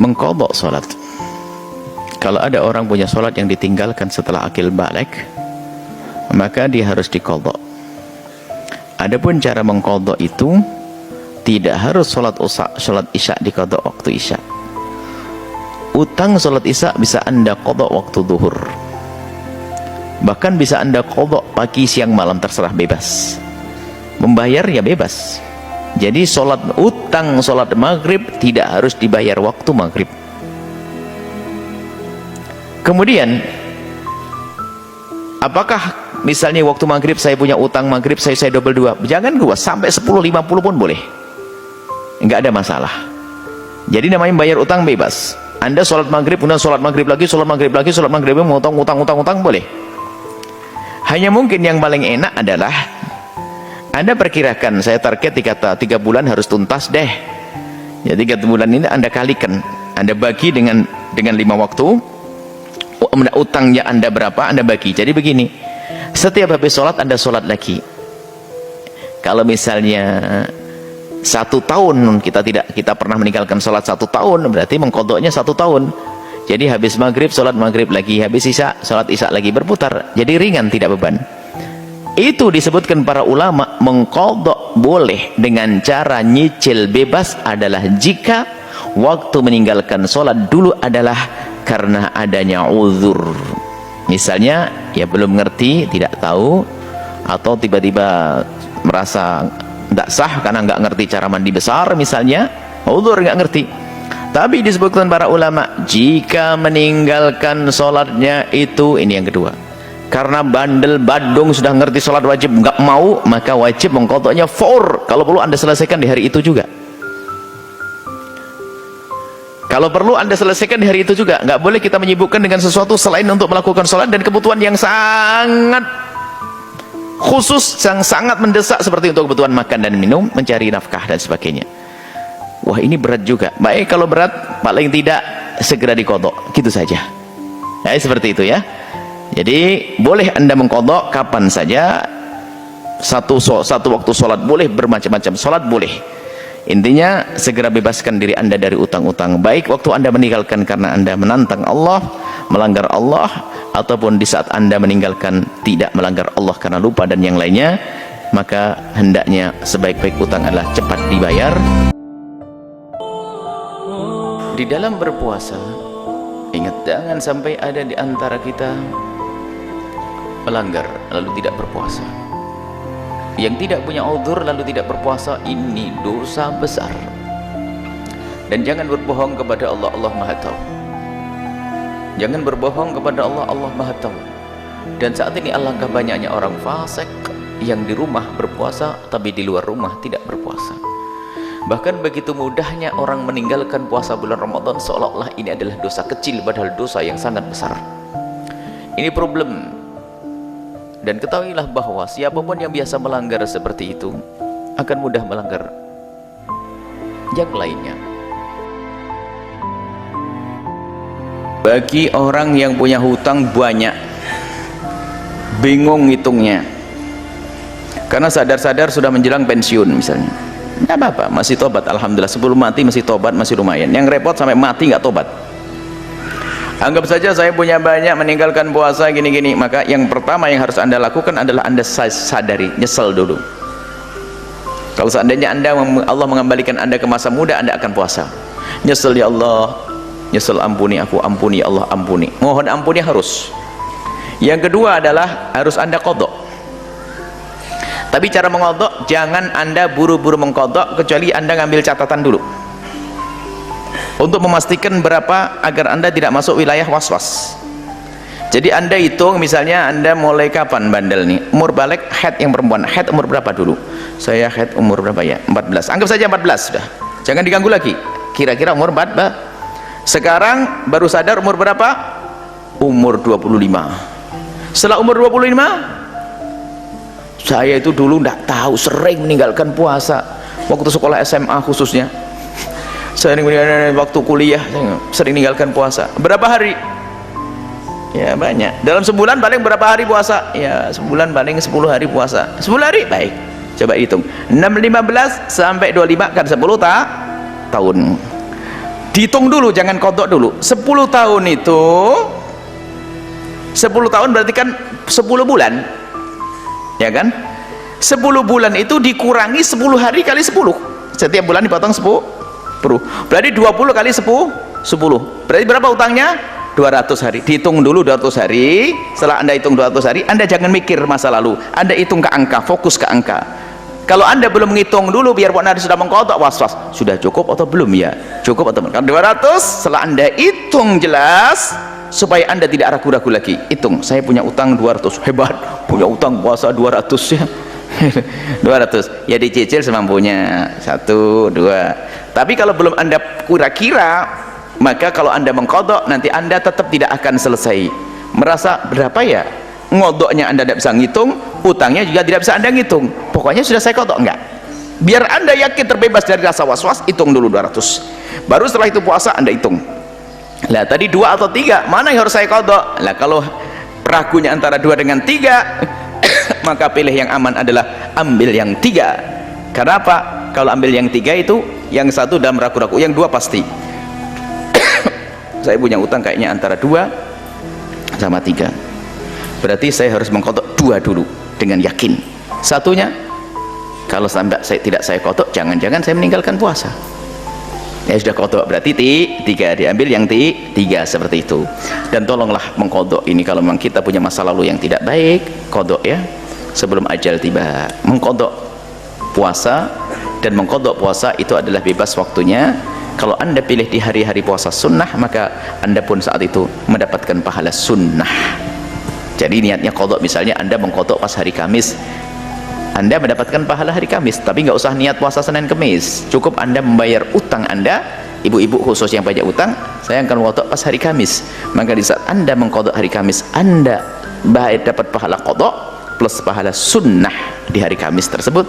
mengqadha salat. Kalau ada orang punya salat yang ditinggalkan setelah akil balik, maka dia harus diqadha. Adapun cara mengqadha itu tidak harus salat isya diqadha waktu isya. Utang salat isya bisa Anda qadha waktu zuhur. Bahkan bisa Anda qadha pagi, siang, malam, terserah, bebas. Membayar ya bebas. Jadi utang salat maghrib tidak harus dibayar waktu maghrib. Kemudian apakah misalnya waktu maghrib saya punya utang maghrib, saya double 2, jangan gua sampai 10-50 pun boleh, enggak ada masalah. Jadi namanya bayar utang bebas. Anda sholat maghrib, kemudian sholat maghrib lagi, sholat maghrib lagi, sholat maghrib lagi, mau utang boleh. Hanya mungkin yang paling enak adalah Anda perkirakan, saya target 3 bulan harus tuntas deh. Ya 3 bulan ini Anda kalikan, Anda bagi dengan 5 waktu. Utangnya Anda berapa, Anda bagi. Jadi begini, setiap habis sholat Anda sholat lagi. Kalau misalnya 1 tahun kita pernah meninggalkan sholat 1 tahun, berarti mengqadhanya 1 tahun. Jadi habis maghrib sholat maghrib lagi, habis isya sholat isya lagi, berputar. Jadi ringan, tidak beban. Itu disebutkan para ulama, mengqadha boleh dengan cara nyicil bebas adalah jika waktu meninggalkan sholat dulu adalah karena adanya uzur. Misalnya ya belum ngerti, tidak tahu, atau tiba-tiba merasa tidak sah karena nggak ngerti cara mandi besar misalnya, uzur, nggak ngerti. Tapi disebutkan para ulama, jika meninggalkan sholatnya itu, ini yang kedua, karena bandel badung sudah ngerti sholat wajib nggak mau, maka wajib mengqadhanya faur. Kalau perlu Anda selesaikan di hari itu juga. Kalau perlu Anda selesaikan di hari itu juga. Nggak boleh kita menyibukkan dengan sesuatu selain untuk melakukan sholat dan kebutuhan yang sangat khusus, yang sangat mendesak, seperti untuk kebutuhan makan dan minum, mencari nafkah dan sebagainya. Wah, ini berat juga. Baik, kalau berat paling tidak segera diqadha, gitu saja. Nah, seperti itu ya. Jadi boleh Anda mengqadha kapan saja. Satu waktu sholat boleh, bermacam-macam sholat boleh. Intinya segera bebaskan diri Anda dari utang-utang, baik waktu Anda meninggalkan karena Anda menantang Allah, melanggar Allah, ataupun di saat Anda meninggalkan tidak melanggar Allah karena lupa dan yang lainnya. Maka hendaknya sebaik-baik utang adalah cepat dibayar. Di dalam berpuasa, ingat, jangan sampai ada di antara kita melanggar lalu tidak berpuasa. Yang tidak punya uzur lalu tidak berpuasa, ini dosa besar. Dan jangan berbohong kepada Allah, Allah Maha Tahu. Jangan berbohong kepada Allah, Allah Maha Tahu. Dan saat ini alangkah banyaknya orang fasik yang di rumah berpuasa tapi di luar rumah tidak berpuasa. Bahkan begitu mudahnya orang meninggalkan puasa bulan Ramadan seolah-olah ini adalah dosa kecil, padahal dosa yang sangat besar. Ini problem. Dan ketahuilah bahwa siapapun yang biasa melanggar seperti itu akan mudah melanggar yang lainnya. Bagi orang yang punya hutang banyak, bingung ngitungnya, karena sadar-sadar sudah menjelang pensiun misalnya, tidak apa-apa, masih tobat, alhamdulillah. Sebelum mati masih tobat, masih lumayan. Yang repot sampai mati nggak tobat. Anggap saja saya punya banyak, meninggalkan puasa gini-gini. Maka yang pertama yang harus Anda lakukan adalah Anda sadari, nyesel dulu. Kalau seandainya Allah mengembalikan Anda ke masa muda, Anda akan puasa. Nyesel, ya Allah, nyesel, ampuni aku, ampuni ya Allah, ampuni. Mohon ampuni harus. Yang kedua adalah harus Anda qadha. Tapi cara mengqadha, jangan Anda buru-buru mengqadha kecuali Anda ngambil catatan dulu untuk memastikan berapa agar Anda tidak masuk wilayah was-was. Jadi Anda hitung, misalnya Anda mulai kapan bandel nih, umur balik, haid yang perempuan, haid umur berapa dulu? Saya haid umur berapa ya? 14, anggap saja 14 sudah, jangan diganggu lagi. Kira-kira umur 14. Sekarang baru sadar umur berapa? Umur 25. Setelah umur 25, saya itu dulu tidak tahu, sering meninggalkan puasa waktu sekolah SMA khususnya. Sering waktu kuliah sering meninggalkan puasa. Berapa hari? Ya banyak. Dalam sebulan paling berapa hari puasa? Ya sebulan paling 10 hari puasa. 10 hari? Baik. Coba hitung. 15 sampai 25 kan 10 tahun. dihitung dulu, jangan kodok dulu. 10 tahun itu 10 tahun berarti kan 10 bulan, ya kan? 10 bulan itu dikurangi 10 hari kali 10, setiap bulan dipotong 10, berarti 20 kali 10. Berarti berapa utangnya? 200 hari. Dihitung dulu 200 hari. Setelah Anda hitung 200 hari, Anda jangan mikir masa lalu, Anda hitung ke angka, fokus ke angka. Kalau Anda belum ngitung dulu, biar Anda sudah mengkodok, was-was, sudah cukup atau belum ya? Cukup atau belum? Kalau 200, setelah Anda hitung jelas, supaya Anda tidak ragu-ragu lagi, hitung, saya punya utang 200, hebat, punya utang puasa 200 ya. 200, ya dicicil semampunya, 1, 2. Tapi kalau belum Anda kira-kira, maka kalau Anda mengkodok, nanti Anda tetap tidak akan selesai. Merasa berapa ya? Ngodoknya Anda tidak bisa ngitung, utangnya juga tidak bisa Anda ngitung. Pokoknya sudah saya kodok, enggak. Biar Anda yakin terbebas dari rasa was-was, hitung dulu 200. Baru setelah itu puasa Anda hitung. Lah tadi 2 atau 3, mana yang harus saya kodok? Lah kalau ragunya antara 2 dengan 3, maka pilih yang aman adalah ambil yang 3. Karena apa? Kalau ambil yang 3 itu, yang 1 dalam ragu-ragu, yang 2 pasti. Saya punya utang kayaknya antara 2 sama 3, berarti saya harus mengkodok 2 dulu dengan yakin. Satunya, kalau sampai tidak saya kodok, jangan-jangan saya meninggalkan puasa. Ya sudah kodok, berarti 3, diambil yang 3, seperti itu. Dan tolonglah mengkodok ini, kalau memang kita punya masa lalu yang tidak baik, kodok ya sebelum ajal tiba. Mengkodok puasa, dan mengkodok puasa itu adalah bebas waktunya. Kalau Anda pilih di hari-hari puasa sunnah, maka Anda pun saat itu mendapatkan pahala sunnah. Jadi niatnya kodok, misalnya Anda mengkodok pas hari Kamis, Anda mendapatkan pahala hari Kamis, tapi nggak usah niat puasa Senin Kamis. Cukup Anda membayar utang Anda, ibu-ibu khusus yang banyak utang, saya akan kodok pas hari Kamis. Maka di saat Anda mengkodok hari Kamis, Anda dapat pahala kodok plus pahala sunnah di hari Kamis tersebut.